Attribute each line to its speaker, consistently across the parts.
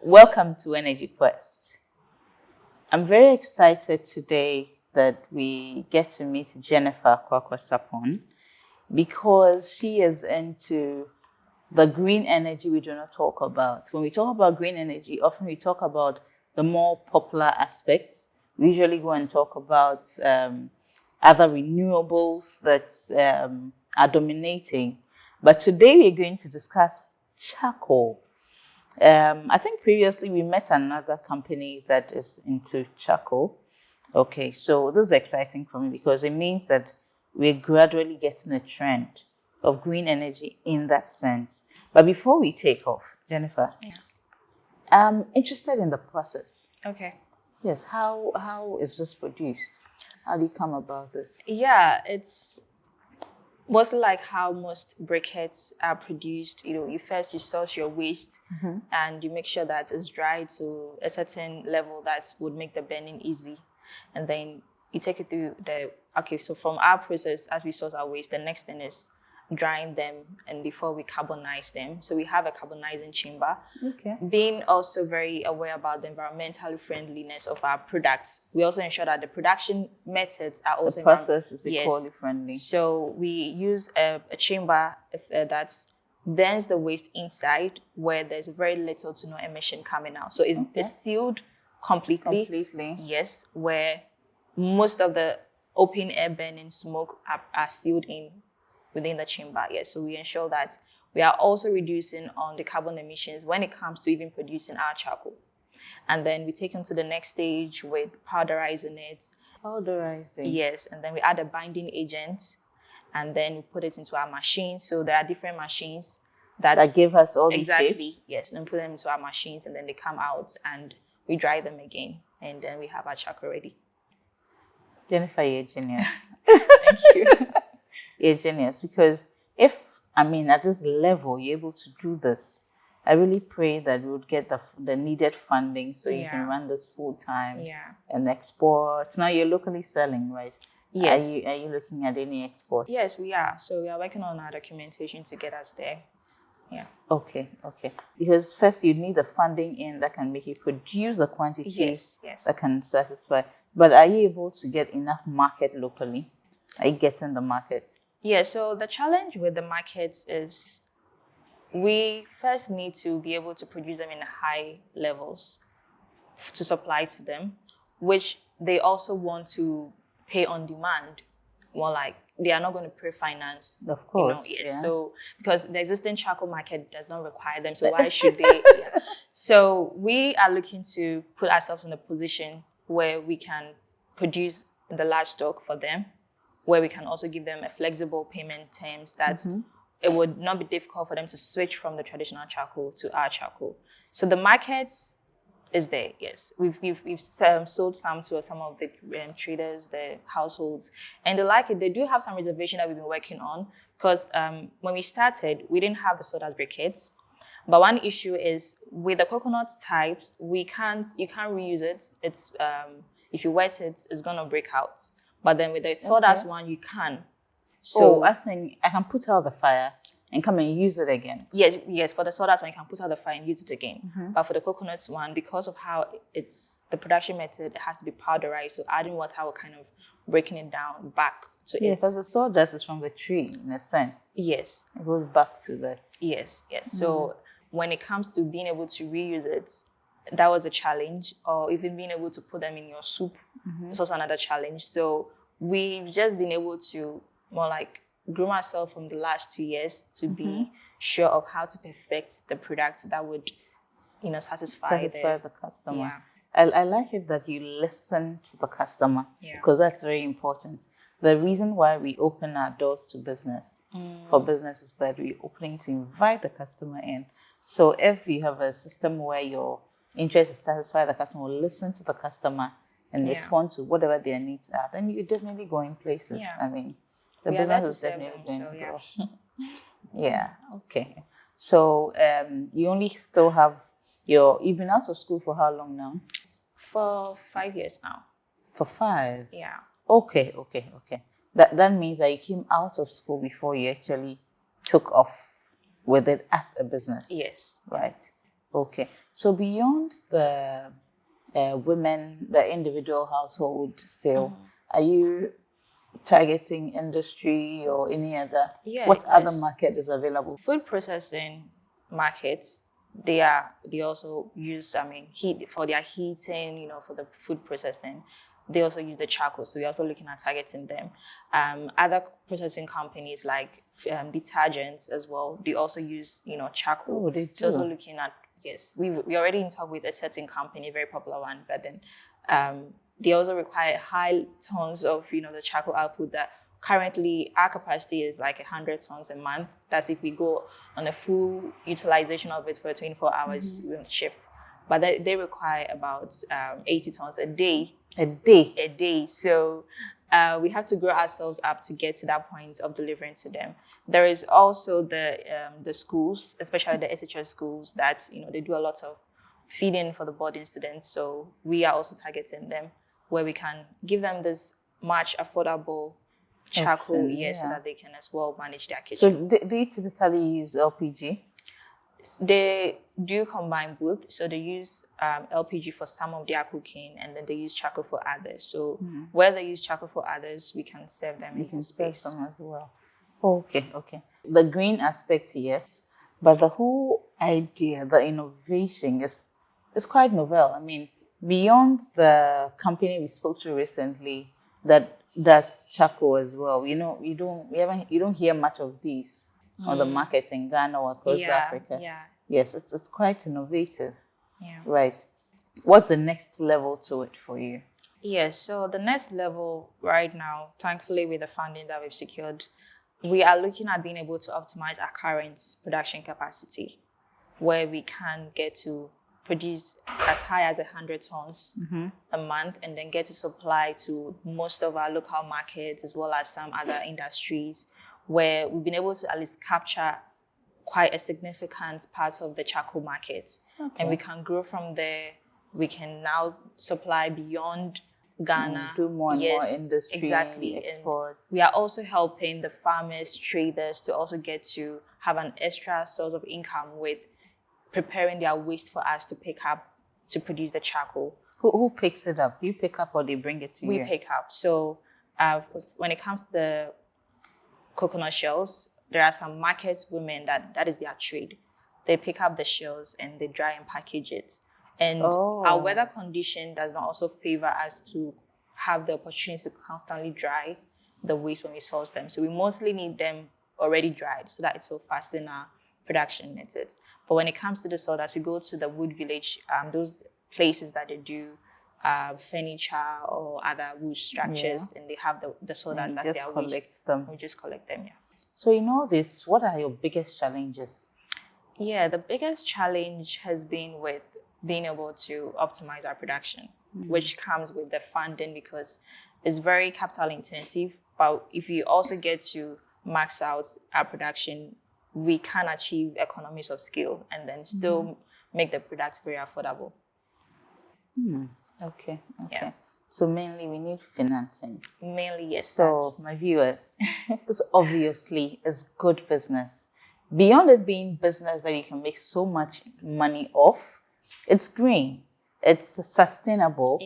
Speaker 1: Welcome to Energy Quest. I'm very excited today that we get to meet Jennifer Kwakwasapon because she is into the green energy we do not talk about. When we talk about green energy, often we talk about the more popular aspects. We usually go and talk about other renewables that are dominating. But today we're going to discuss charcoal. I think previously we met another company that is into charcoal. Okay, so this is exciting for me because it means that we're gradually getting a trend of green energy in that sense. But before we take off, Jennifer, I'm interested in the process.
Speaker 2: Okay.
Speaker 1: Yes, how is this produced? How do you come about this?
Speaker 2: Yeah, it's mostly like how most briquettes are produced. You first sort your waste and you make sure that it's dry to a certain level that would make the burning easy, and then you take it through the. Okay, so from our process, as we sort our waste, the next thing is drying them, and before we carbonize them. So we have a carbonizing chamber.
Speaker 1: Okay.
Speaker 2: Being also very aware about the environmental friendliness of our products, we also ensure that the production methods are also
Speaker 1: the process is equally
Speaker 2: yes.
Speaker 1: friendly.
Speaker 2: So we use a chamber that burns the waste inside, where there's very little to no emission coming out. So it's sealed completely.
Speaker 1: Completely.
Speaker 2: Yes, where most of the open air burning smoke are sealed within the chamber. Yes, so we ensure that we are also reducing on the carbon emissions when it comes to even producing our charcoal. And then we take them to the next stage with powderizing it.
Speaker 1: Powderizing.
Speaker 2: Yes, and then we add a binding agent, and then we put it into our machine. So there are different machines that
Speaker 1: give us all these
Speaker 2: exactly
Speaker 1: shapes?
Speaker 2: Yes, and put them into our machines, and then they come out, and we dry them again, and then we have our charcoal ready.
Speaker 1: Jennifer, you're a genius.
Speaker 2: Thank you.
Speaker 1: You're a genius because at this level you're able to do this, I really pray that we would get the needed funding so you can run this full time and export. Now you're locally selling, right?
Speaker 2: Yes.
Speaker 1: Are you looking at any export?
Speaker 2: Yes, we are. So we are working on our documentation to get us there. Yeah.
Speaker 1: Okay. Because first you need the funding in that can make you produce the quantities that can satisfy. But are you able to get enough market locally? Are you getting the market?
Speaker 2: Yeah, so the challenge with the markets is we first need to be able to produce them in high levels to supply to them, which they also want to pay on demand. More like they are not going to pre-finance.
Speaker 1: Of course.
Speaker 2: So because the existing charcoal market does not require them, so why should they? So we are looking to put ourselves in a position where we can produce the large stock for them, where we can also give them a flexible payment terms that it would not be difficult for them to switch from the traditional charcoal to our charcoal. So the market is there, yes. We've sold some to some of the traders, the households, and they like it. They do have some reservation that we've been working on because when we started, we didn't have the soda briquettes. But one issue is with the coconut types, you can't reuse it. It's if you wet it, it's gonna break out. But then with the sawdust one, you can.
Speaker 1: So I think I can put out the fire and come and use it again.
Speaker 2: Yes. For the sawdust one, you can put out the fire and use it again. But for the coconuts one, because of how it's the production method, it has to be powderized. So adding water will kind of breaking it down back to it.
Speaker 1: Yes, because the sawdust is from the tree in a sense.
Speaker 2: Yes.
Speaker 1: It goes back to that.
Speaker 2: Yes. So when it comes to being able to reuse it, that was a challenge, or even being able to put them in your soup is also another challenge. So we've just been able to more like groom ourselves from the last 2 years to be sure of how to perfect the product that would, satisfy
Speaker 1: the customer. I like it that you listen to the customer because that's very important. The reason why we open our doors to business for business is that we're opening to invite the customer in. So if you have a system where your interest is to satisfy the customer, will listen to the customer and respond to whatever their needs are, then you're definitely going places. The business is definitely going to grow. Okay. So you only still have you've been out of school for how long now?
Speaker 2: For 5 years now.
Speaker 1: For 5?
Speaker 2: Yeah.
Speaker 1: Okay. That means that you came out of school before you actually took off with it as a business.
Speaker 2: Yes.
Speaker 1: Right. Okay. So beyond the women, the individual household sale, are you targeting industry or any other?
Speaker 2: Yeah,
Speaker 1: What other
Speaker 2: because
Speaker 1: market is available?
Speaker 2: food processing markets, they also use, I mean, heat for their heating, for the food processing. They also use the charcoal, so we're also looking at targeting them. Other processing companies like detergents as well, they also use charcoal.
Speaker 1: Oh, they
Speaker 2: So also
Speaker 1: do.
Speaker 2: looking at, yes, we already in talk with a certain company, a very popular one, but then they also require high tons of the charcoal output that currently our capacity is like 100 tons a month. That's if we go on a full utilization of it for 24 hours shift. But they require about 80 tons a day.
Speaker 1: A day.
Speaker 2: A day. So we have to grow ourselves up to get to that point of delivering to them. There is also the schools, especially the SHS schools, that they do a lot of feeding for the boarding students. So we are also targeting them, where we can give them this much affordable charcoal,
Speaker 1: Option,
Speaker 2: yes, so
Speaker 1: yeah.
Speaker 2: that they can as well manage their
Speaker 1: So
Speaker 2: kitchen.
Speaker 1: they typically use LPG?
Speaker 2: They do combine both. So they use LPG for some of their cooking, and then they use charcoal for others. So where they use charcoal for others, we can serve them in the
Speaker 1: Serve
Speaker 2: space.
Speaker 1: them as well. Okay, okay. The green aspect, yes, but the whole idea, the innovation is quite novel. I mean, beyond the company we spoke to recently that does charcoal as well, you don't hear much of these on the market in Ghana or across Africa.
Speaker 2: Yeah.
Speaker 1: Yes, it's quite innovative.
Speaker 2: Yeah.
Speaker 1: Right. What's the next level to it for you?
Speaker 2: Yes, so the next level right now, thankfully with the funding that we've secured, we are looking at being able to optimize our current production capacity, where we can get to produce as high as 100 tons a month, and then get to supply to most of our local markets as well as some other industries, where we've been able to at least capture quite a significant part of the charcoal market. And we can grow from there. We can now supply beyond Ghana.
Speaker 1: Do more and more industry,
Speaker 2: exactly.
Speaker 1: export.
Speaker 2: And we are also helping the farmers, traders to also get to have an extra source of income with preparing their waste for us to pick up to produce the charcoal.
Speaker 1: Who picks it up? You pick up or they bring it to you?
Speaker 2: We pick up. So when it comes to the coconut shells, there are some market women that is their trade. They pick up the shells and they dry and package it. And our weather condition does not also favor us to have the opportunity to constantly dry the waste when we source them. So we mostly need them already dried so that it will fasten our production methods. But when it comes to the sawdust, we go to the wood village, those places that they do furniture or other wood structures, and they have the sawdust as their waste. We just collect them, yeah.
Speaker 1: So in all this, what are your biggest challenges?
Speaker 2: Yeah, the biggest challenge has been with being able to optimize our production, which comes with the funding because it's very capital intensive. But if you also get to max out our production, we can achieve economies of scale and then still make the product very affordable.
Speaker 1: Okay.
Speaker 2: Yeah.
Speaker 1: So mainly we need financing.
Speaker 2: Mainly, yes.
Speaker 1: So my viewers, this obviously is good business. Beyond it being business that you can make so much money off, it's green, it's sustainable,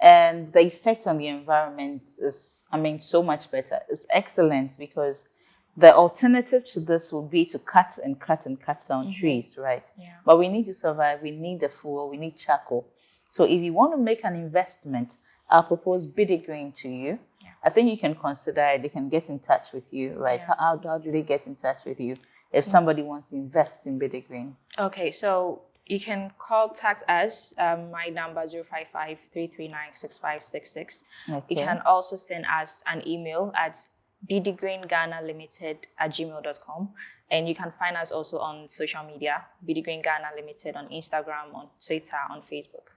Speaker 1: and the effect on the environment is, so much better. It's excellent because the alternative to this would be to cut and cut and cut down trees, right?
Speaker 2: Yeah.
Speaker 1: But we need to survive. We need the fuel. We need charcoal. So if you want to make an investment, I'll propose Bidigreen to you.
Speaker 2: Yeah.
Speaker 1: I think you can consider it. They can get in touch with you, right?
Speaker 2: Yeah.
Speaker 1: How do they get in touch with you if somebody wants to invest in Bidigreen?
Speaker 2: Okay, so you can contact us. My number is 055-339-6566.
Speaker 1: Okay.
Speaker 2: You can also send us an email at bidigreenghanalimited@gmail.com. And you can find us also on social media, Bidigreen Ghana Limited on Instagram, on Twitter, on Facebook.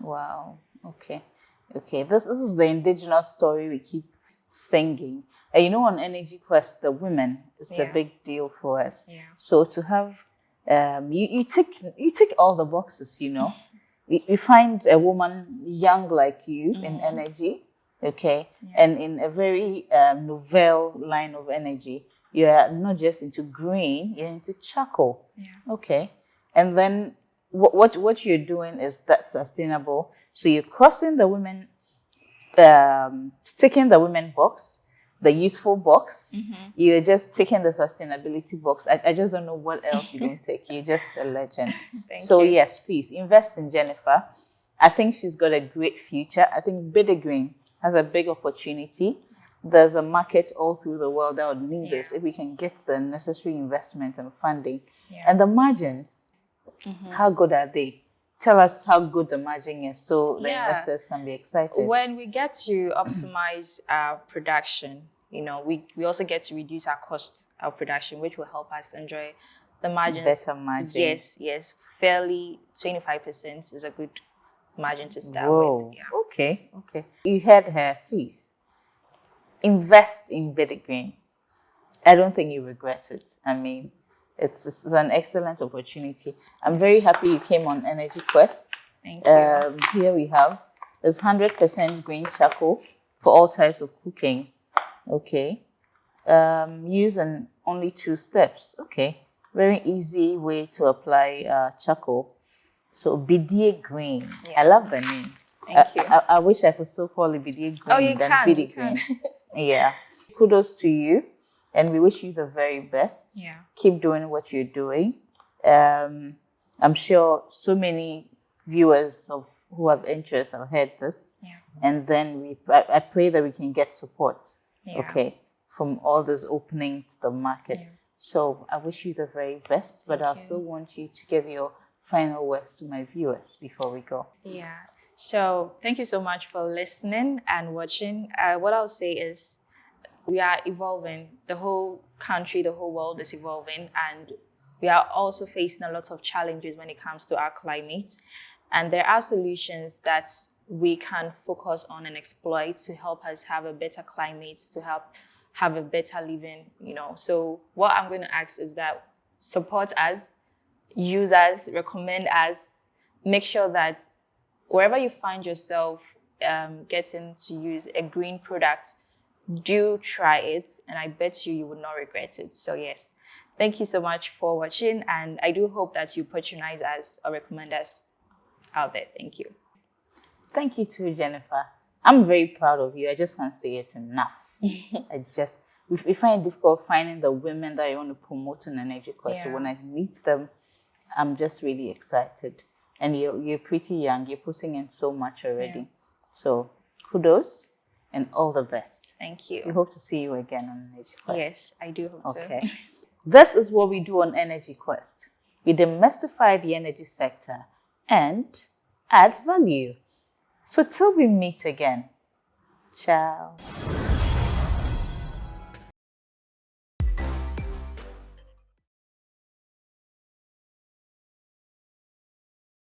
Speaker 1: Wow. Okay. This is the indigenous story we keep singing. And on Energy Quest, the women is a big deal for us.
Speaker 2: Yeah.
Speaker 1: So to have you tick all the boxes. We find a woman young like you in energy, okay, and in a very novel line of energy. You are not just into green, you're into charcoal, okay, and then what you're doing is that sustainable. So you're crossing the women, ticking the women box, the youthful box. You're just ticking the sustainability box. I just don't know what else you don't take. You're just a legend. So
Speaker 2: you.
Speaker 1: yes, please invest in Jennifer. I think she's got a great future. I think Bidigreen has a big opportunity. There's a market all through the world that would need this if we can get the necessary investment and funding. And the margins, how good are they? Tell us how good the margin is so the investors can be excited.
Speaker 2: When we get to optimize our production, we also get to reduce our cost of production, which will help us enjoy the margins.
Speaker 1: Better margin.
Speaker 2: Yes. Fairly 25% is a good margin to start with. Yeah.
Speaker 1: Okay. You heard her, please. Invest in Bidigreen. I don't think you regret it. I mean, it's an excellent opportunity. I'm very happy you came on Energy Quest.
Speaker 2: Thank you.
Speaker 1: Here we have, there's 100% green charcoal for all types of cooking. Okay. Use in only 2 steps. Okay. Very easy way to apply charcoal. So Bidigreen. I love the name.
Speaker 2: Thank you.
Speaker 1: I wish I could still call it Bidigreen than Bidigreen. Yeah. Kudos to you. And we wish you the very best.
Speaker 2: Yeah.
Speaker 1: Keep doing what you're doing. I'm sure so many viewers who have interest have heard this.
Speaker 2: Yeah.
Speaker 1: And then I pray that we can get support.
Speaker 2: Yeah.
Speaker 1: Okay. From all this opening to the market. Yeah. So I wish you the very best, but I still want you to give your final words to my viewers before we go.
Speaker 2: Yeah. So thank you so much for listening and watching. What I'll say is we are evolving. The whole country, the whole world is evolving, and we are also facing a lot of challenges when it comes to our climate. And there are solutions that we can focus on and exploit to help us have a better climate, to help have a better living, So what I'm going to ask is that support us, use us, recommend us, make sure that wherever you find yourself getting to use a green product, do try it, and I bet you would not regret it. So yes, thank you so much for watching, and I do hope that you patronize us or recommend us out there. Thank you.
Speaker 1: Thank you too, Jennifer. I'm very proud of you. I just can't say it enough. We find it difficult finding the women that you want to promote in Energy Quest. So when I meet them, I'm just really excited. And you're pretty young. You're putting in so much already. Yeah. So kudos and all the best.
Speaker 2: Thank you.
Speaker 1: We hope to see you again on Energy Quest.
Speaker 2: Yes, I do hope so.
Speaker 1: This is what we do on Energy Quest. We demystify the energy sector and add value. So till we meet again. Ciao.